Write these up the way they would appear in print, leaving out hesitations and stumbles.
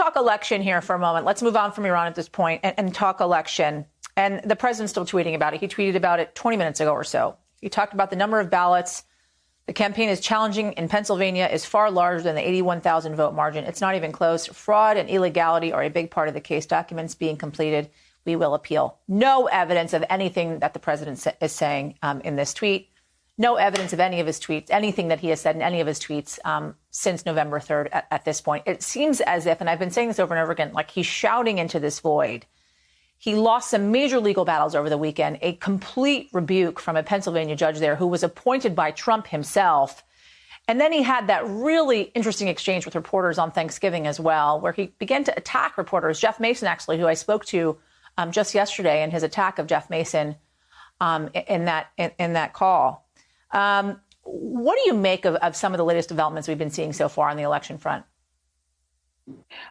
talk election here for a moment. Let's move on from Iran at this point and talk election. And the president's still tweeting about it. He tweeted about it 20 minutes ago or so. He talked about the number of ballots. The campaign is challenging in Pennsylvania is far larger than the 81,000 vote margin. It's not even close. Fraud and illegality are a big part of the case. Documents being completed. We will appeal. No evidence of anything that the president is saying in this tweet. No evidence of any of his tweets, anything that he has said in any of his tweets since November 3rd at this point. It seems as if, and I've been saying this over and over again, like he's shouting into this void. He lost some major legal battles over the weekend, a complete rebuke from a Pennsylvania judge there who was appointed by Trump himself. And then he had that really interesting exchange with reporters on Thanksgiving as well, where he began to attack reporters. Jeff Mason, actually, who I spoke to just yesterday, and his attack of Jeff Mason in that call. What do you make of some of the latest developments we've been seeing so far on the election front?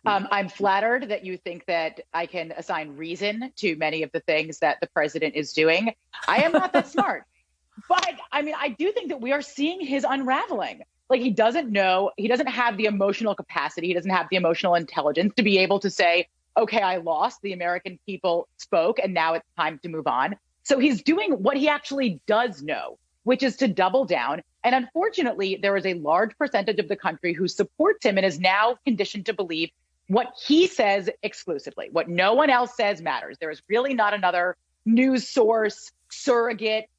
I'm flattered that you think that I can assign reason to many of the things that the president is doing. I am not that smart. But I mean, I do think that we are seeing his unraveling. Like, he doesn't know, he doesn't have the emotional capacity, he doesn't have the emotional intelligence to be able to say, okay, I lost, the American people spoke, and now it's time to move on. So he's doing what he actually does know, which is to double down. And unfortunately, there is a large percentage of the country who supports him and is now conditioned to believe what he says exclusively. What no one else says matters. There is really not another news source, surrogate,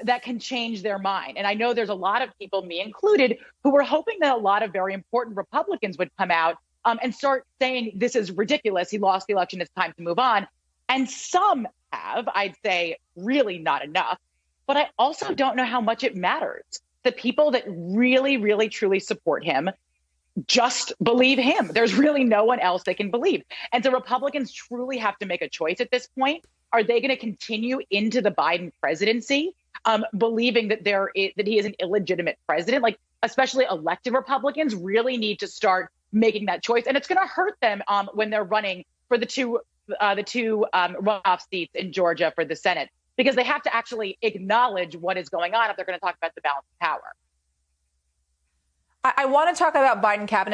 that can change their mind. And I know there's a lot of people, me included, who were hoping that a lot of very important Republicans would come out and start saying, this is ridiculous. He lost the election. It's time to move on. And some have, I'd say, really not enough. But I also don't know how much it matters. The people that really, really, truly support him just believe him. There's really no one else they can believe. And so Republicans truly have to make a choice at this point. Are they going to continue into the Biden presidency, believing that that he is an illegitimate president? Like, especially elected Republicans really need to start making that choice. And it's going to hurt them when they're running for the two runoff seats in Georgia for the Senate, because they have to actually acknowledge what is going on if they're going to talk about the balance of power. I want to talk about Biden cabinet.